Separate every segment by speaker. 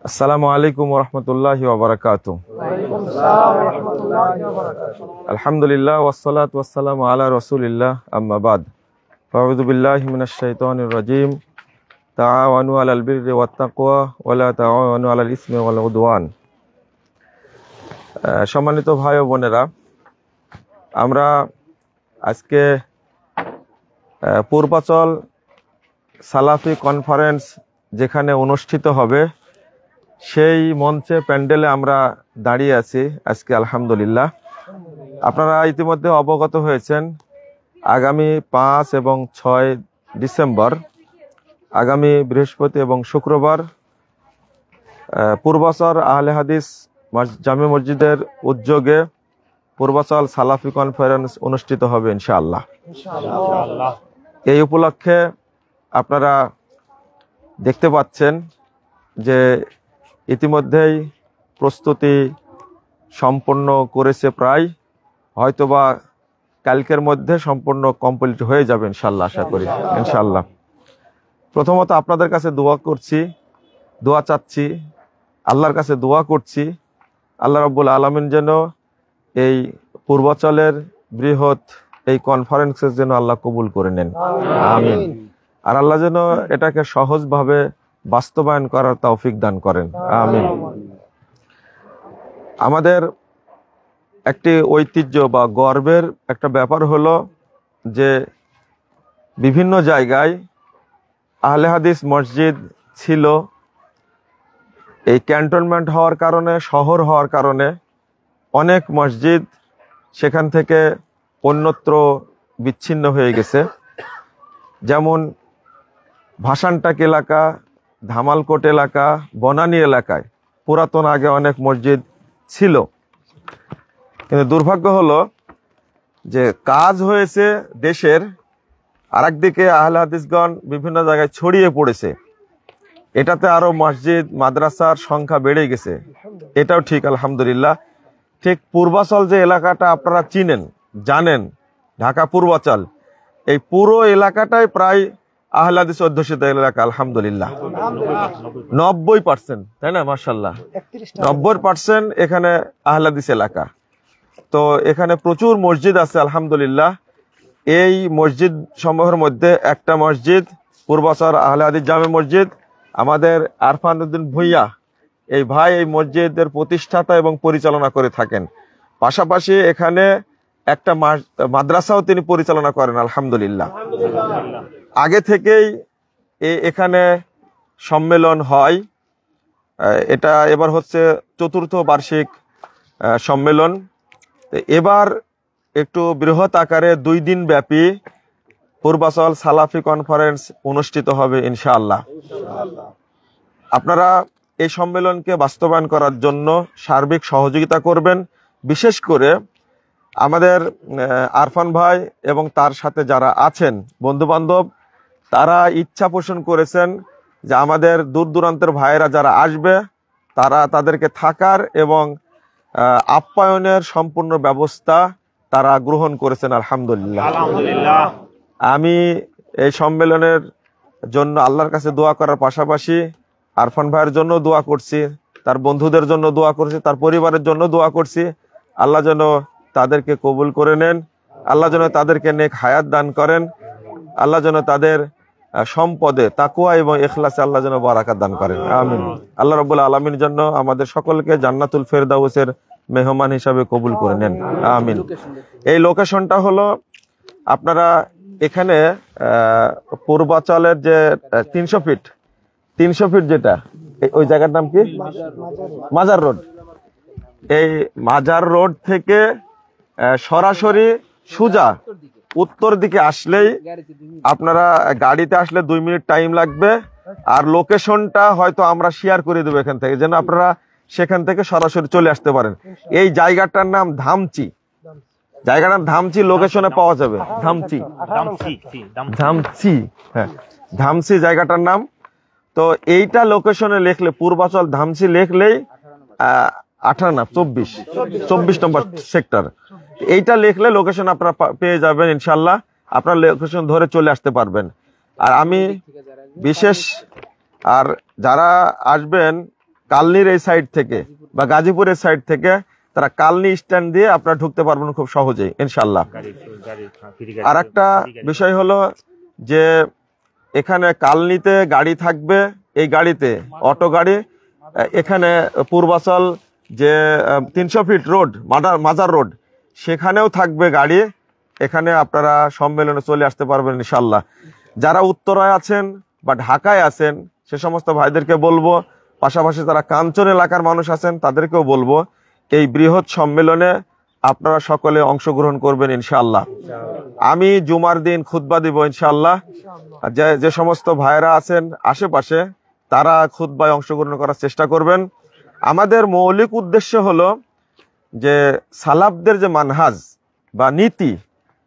Speaker 1: আসসালামু আলাইকুম ওয়া রাহমাতুল্লাহি ওয়া বারাকাতুহু। আলহামদুলিল্লাহ ওয়াসসালাতু ওয়াসসালামু আলা রাসূলিল্লাহ আম্মা বাদ। আউযু বিল্লাহি মিনাশ শাইতানির রাজীম। তাআওয়ানু আলাল বিররি ওয়াত তাকওয়া ওয়া লা তাআওয়ানু আলাল ইসমি ওয়াল উদওয়ান। সম্মানিত ভাই ও বোনেরা, আমরা আজকে পূর্বাচল সালাফি কনফারেন্স যেখানে অনুষ্ঠিত হবে সেই মঞ্চে প্যান্ডেলে আমরা দাঁড়িয়ে আছি আজকে। আলহামদুলিল্লাহ, আপনারা ইতিমধ্যে অবগত হয়েছেন আগামী ৫ এবং ৬ ডিসেম্বর, আগামী বৃহস্পতি এবং শুক্রবার পূর্বাচল আহলে হাদিস জামে মসজিদের উদ্যোগে পূর্বাচল সালাফি কনফারেন্স অনুষ্ঠিত হবে ইনশাআল্লাহ। এই উপলক্ষে আপনারা দেখতে পাচ্ছেন যে ইতিমধ্যেই প্রস্তুতি সম্পন্ন করেছে, প্রায় হয়তোবা কালকের মধ্যে সম্পূর্ণ কমপ্লিট হয়ে যাবে ইনশাআল্লাহ, আশা করি ইনশাআল্লাহ। প্রথমত আপনাদের কাছে দোয়া চাচ্ছি, আল্লাহর কাছে দোয়া করছি আল্লাহ রাব্বুল আলামিন যেন এই পূর্বাচলের বৃহৎ এই কনফারেন্সের জন্য আল্লাহ কবুল করে নেন, আমিন। আর আল্লাহ যেন এটাকে সহজভাবে বাস্তবায়ন করার তৌফিক দান করেন, আমিন। আমাদের একটি ঐতিহ্য বা গর্বের একটা ব্যাপার হলো যে বিভিন্ন জায়গায় আহলে হাদিস মসজিদ ছিল, এই ক্যান্টনমেন্ট হওয়ার কারণে, শহর হওয়ার কারণে অনেক মসজিদ সেখান থেকে অন্যত্র বিচ্ছিন্ন হয়ে গেছে। যেমন ভাসানটাক এলাকা, ধামালকোট এলাকা, বনানী এলাকায় পুরাতন আগে অনেক মসজিদ ছিল, কিন্তু দুর্ভাগ্য হলো যে কাজ হয়েছে দেশের, আরেকদিকে আহলে হাদিসগণ বিভিন্ন জায়গায় ছড়িয়ে পড়েছে, এটাতে আরো মসজিদ মাদ্রাসার সংখ্যা বেড়ে গেছে, এটাও ঠিক আলহামদুলিল্লাহ। ঠিক পূর্বাচল যে এলাকাটা আপনারা চিনেন জানেন, ঢাকা পূর্বাচল, এই পুরো এলাকাটাই প্রায় আহলে হাদিস অধ্যুষিত এলাকা আলহামদুলিল্লাহ। 90%, তাই না? মাশাআল্লাহ, 90% এখানে আহলে হাদিস এলাকা। তো এখানে প্রচুর মসজিদ আছে আলহামদুলিল্লাহ। এই মসজিদ সমূহের মধ্যে একটা মসজিদ পূর্বাচল আহলে হাদিস জামে মসজিদ, আমাদের আরফান উদ্দিন ভুইয়া এই ভাই এই মসজিদের প্রতিষ্ঠাতা এবং পরিচালনা করে থাকেন। পাশাপাশি এখানে একটা মাদ্রাসাও তিনি পরিচালনা করেন আলহামদুলিল্লাহ। আগে থেকেই এখানে সম্মেলন হয়, এটা এবার হচ্ছে ৪র্থ বার্ষিক সম্মেলন। এবার একটু বৃহৎ আকারে ২ দিন ব্যাপী পূর্বাচল সালাফি কনফারেন্স অনুষ্ঠিত হবে ইনশাআল্লাহ। আপনারা এই সম্মেলনকে বাস্তবায়ন করার জন্য সার্বিক সহযোগিতা করবেন। বিশেষ করে আমাদের আরফান ভাই এবং তার সাথে যারা আছেন বন্ধু বান্ধব, তারা ইচ্ছা পোষণ করেছেন যে আমাদের দূর দূরান্তের ভাইয়েরা যারা আসবে তাদেরকে থাকার এবং আপ্যায়নের সম্পূর্ণ ব্যবস্থা তারা গ্রহণ করেছেন আলহামদুলিল্লাহ। আমি এই সম্মেলনের জন্য আল্লাহর কাছে দোয়া করার পাশাপাশি আরফান ভাইয়ের জন্য দোয়া করছি, তার বন্ধুদের জন্য দোয়া করছি, তার পরিবারের জন্য দোয়া করছি। আল্লাহ যেন তাদেরকে কবুল করে নেন, আল্লাহ যেন তাদেরকে নেক হায়াত দান করেন, আল্লাহ যেন তাদের সম্পদে তাকওয়া এবং ইখলাসে আল্লাহ যেন বারাকাত দান করেন, আমিন। আল্লাহ রাব্বুল আলামিন জন্য আমাদের সকলকে জান্নাতুল ফেরদাউসের মেহমান হিসাবে কবুল করে নেন, আমিন। এই লোকেশনটা হলো আপনারা এখানে পূর্বাচলের যে ৩০০ ফিট যেটা, ওই জায়গার নাম কি? মাজার রোড। এই মাজার রোড থেকে সরাসরি সোজা উত্তর দিকে আসলেই, আপনারা গাড়িতে আসলে 2 মিনিট টাইম লাগবে। আর লোকেশনটা হয়তো আমরা শেয়ার করে দেবো এখান থেকে, যেন আপনারা সেখান থেকে সরাসরি চলে আসতে পারেন। এই জায়গাটার নাম ধামচি, জায়গাটার ধামচি লোকেশনে পাওয়া যাবে। ধামচি, হ্যাঁ, ধামচি জায়গাটার নাম। তো এইটা লোকেশনে লিখলে, পূর্বাচল ধামচি লিখলেই 24 নম্বর সেক্টর, এইটা লিখলে লোকেশন আপনারা পেয়ে যাবেন ইনশাল্লাহ। আপনার লোকেশন ধরে চলে আসতে পারবেন। আর আমি বিশেষ, আর যারা আসবেন কালনির এই সাইড থেকে বা গাজীপুরের সাইড থেকে তারা কালনি স্ট্যান্ড দিয়ে আপনারা ঢুকতে পারবেন খুব সহজেই ইনশাল্লাহ। আর একটা বিষয় হলো যে এখানে কালনিতে গাড়ি থাকবে, এই গাড়িতে অটো গাড়ি, এখানে পূর্বাচল যে 300 ফিট রোড মাজার রোড সেখানেও থাকবে গাড়ি। এখানে আপনারা সম্মেলনে চলে আসতে পারবেন ইনশাল্লাহ। যারা উত্তরায় আছেন বা ঢাকায় আছেন সে সমস্ত ভাইদেরকে বলবো, পাশাপাশি যারা কাঞ্চন এলাকার মানুষ আছেন তাদেরকেও বলবো, এই বৃহৎ সম্মেলনে আপনারা সকলে অংশগ্রহণ করবেন ইনশাআল্লাহ। আমি জুমার দিন খুতবা দিব ইনশাআল্লাহ। যে সমস্ত ভাইরা আছেন আশেপাশে তারা খুতবায় অংশগ্রহণ করার চেষ্টা করবেন। আমাদের মৌলিক উদ্দেশ্য হলো যে সালাফদের যে মানহাজ বা নীতি,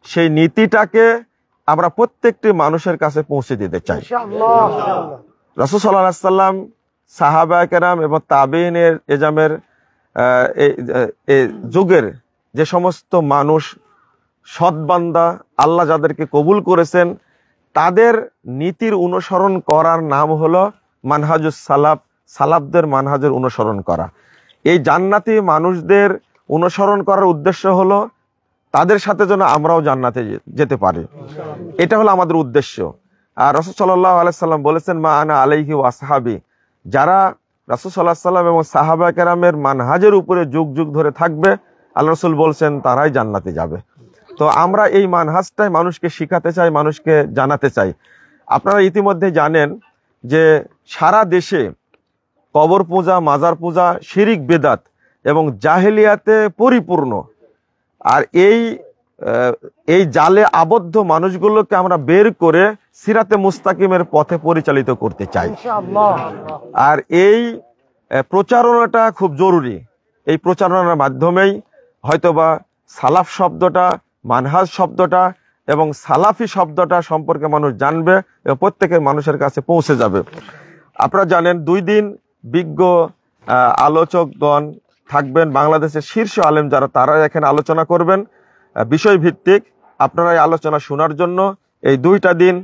Speaker 1: সেই নীতিটাকে আমরা প্রত্যেকটি মানুষের কাছে পৌঁছে দিতে চাই। রাসূল সাল্লাল্লাহু আলাইহি ওয়াসাল্লাম, সাহাবায়ে কেরাম এবং তাবেঈনের এজামের এই যুগের যে সমস্ত মানুষ সৎবান্দা, আল্লাহ যাদেরকে কবুল করেছেন, তাদের নীতির অনুসরণ করার নাম হলো মানহাজুস সালাফ, সালাফদের মানহাজের অনুসরণ করা। এই জান্নাতি মানুষদের অনুসরণ করার উদ্দেশ্য হলো তাদের সাথে যেন আমরাও জান্নাতে যেতে পারি, এটা হলো আমাদের উদ্দেশ্য। আর রাসূল সাল্লাল্লাহু আলাইহি সাল্লাম বলেছেন, মা আনা আলাইহি ওয়া আসহাবি, যারা রাসূল সাল্লাল্লাহু আলাইহি সাল্লাম এবং সাহাবা কেরামের মানহাজের উপরে যুগ যুগ ধরে থাকবে, আল্লাহ রাসূল বলছেন তারাই জান্নাতে যাবে। তো আমরা এই মানহাজটাই মানুষকে শিখাতে চাই, মানুষকে জানাতে চাই। আপনারা ইতিমধ্যে জানেন যে সারা দেশে কবর পূজা, মাজার পূজা, শিরিক বেদাত এবং জাহেলিয়াতে পরিপূর্ণ। আর এই জালে আবদ্ধ মানুষগুলোকে আমরা বের করে সিরাতে মুস্তাকিমের পথে পরিচালিত করতে চাই। আর এই প্রচারণাটা খুব জরুরি। এই প্রচারণার মাধ্যমেই হয়তোবা সালাফ শব্দটা, মানহাজ শব্দটা এবং সালাফি শব্দটা সম্পর্কে মানুষ জানবে এবং প্রত্যেকের মানুষের কাছে পৌঁছে যাবে। আপনারা জানেন 2 দিন বিজ্ঞ আলোচকগণ থাকবেন, বাংলাদেশের শীর্ষ আলেম যারা, তারা এখানে আলোচনা করবেন বিষয়ভিত্তিক। আপনারা এই আলোচনা শোনার জন্য এই 2টা দিন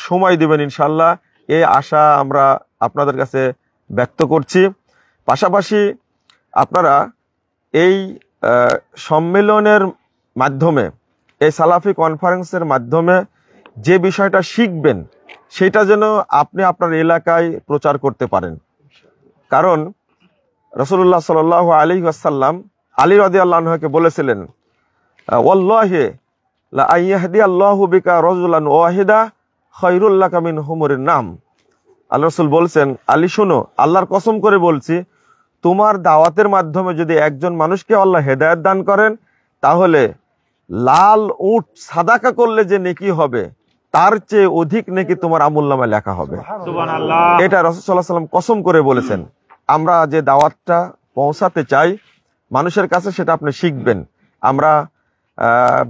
Speaker 1: সময় দিবেন ইনশাল্লাহ, এই আশা আমরা আপনাদের কাছে ব্যক্ত করছি। পাশাপাশি আপনারা এই সম্মেলনের মাধ্যমে, এই সালাফি কনফারেন্সের মাধ্যমে যে বিষয়টা শিখবেন সেটা যেন আপনি আপনার এলাকায় প্রচার করতে পারেন। কারণ রাসূলুল্লাহ সাল্লাল্লাহু আলাইহি ওয়াসাল্লাম আলী রাদিয়াল্লাহু আনহুকে বলেছিলেন, ওয়াল্লাহি লা আইয়াহদিয়াল্লাহু বিকা রাজুলান ওয়াহিদা খায়রুল লাকা মিন হুমুরিন নাম। আল্লাহ রাসূল বলছেন, আলী শোনো, আল্লাহর কসম করে বলছি, তোমার দাওয়াতের মাধ্যমে যদি একজন মানুষকে আল্লাহ হেদায়েত দান করেন, তাহলে লাল উট সাদাকা করলে যে নেকি হবে তার চেয়ে অধিক নেকি তোমার আমুলনামায় লেখা হবে। সুবহানাল্লাহ। এটা রাসূল সাল্লাল্লাহু আলাইহি ওয়াসাল্লাম কসম করে বলেছেন। আমরা যে দাওয়াতটা পৌঁছাতে চাই মানুষের কাছে, সেটা আপনি শিখবেন। আমরা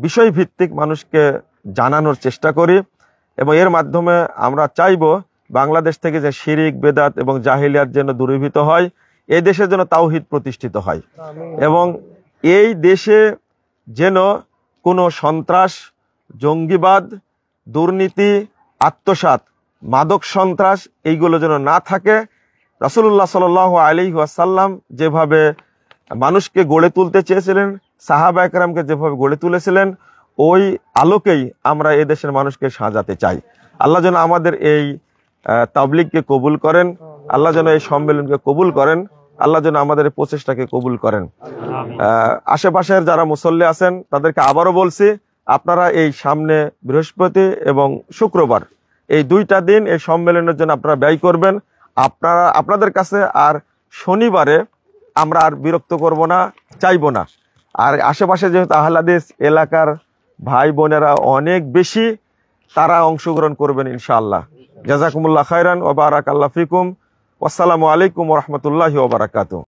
Speaker 1: বিষয়ভিত্তিক মানুষকে জানানোর চেষ্টা করি এবং এর মাধ্যমে আমরা চাইবো বাংলাদেশ থেকে যে শিরিক বেদাত এবং জাহিলিয়াত যেন দূরীভূত হয়, এই দেশে যেন তাওহীদ প্রতিষ্ঠিত হয় এবং এই দেশে যেন কোনো সন্ত্রাস, জঙ্গিবাদ, দুর্নীতি, আত্মসাৎ, মাদক সন্ত্রাস এইগুলো যেন না থাকে। রাসূলুল্লাহ সাল্লাল্লাহু আলাইহি ওয়াসাল্লাম যেভাবে মানুষকে গড়ে তুলতে চেয়েছিলেন, সাহাবায়ে কেরামকে যেভাবে গড়ে তুলেছিলেন, ওই আলোকেই আমরা এই দেশের মানুষকে সাজাতে চাই। আল্লাহ যেন আমাদের এই তাবলীগকে কবুল করেন, আল্লাহ যেন এই সম্মেলনকে কবুল করেন, আল্লাহ যেন আমাদের এই প্রচেষ্টাকে কবুল করেন। আশেপাশের যারা মুসল্লি আছেন তাদেরকে আবারও বলছি, আপনারা এই সামনে বৃহস্পতি এবং শুক্রবার এই 2টা দিন এই সম্মেলনের জন্য আপনারা ব্যয় করবেন। আপনাদের কাছে আর শনিবারে আমরা আর বিরক্ত করব না, চাইবো না। আর আশেপাশে যেহেতু আহলে হাদিস এলাকার ভাই বোনেরা অনেক বেশি, তারা অংশগ্রহণ করবেন ইনশাআল্লাহ। জাযাকুমুল্লাহ খায়রান ওয়া বারাকাল্লাহু ফিকুম। ওয়াসসালামু আলাইকুম ওয়া রাহমাতুল্লাহি ওয়া বারাকাতুহু।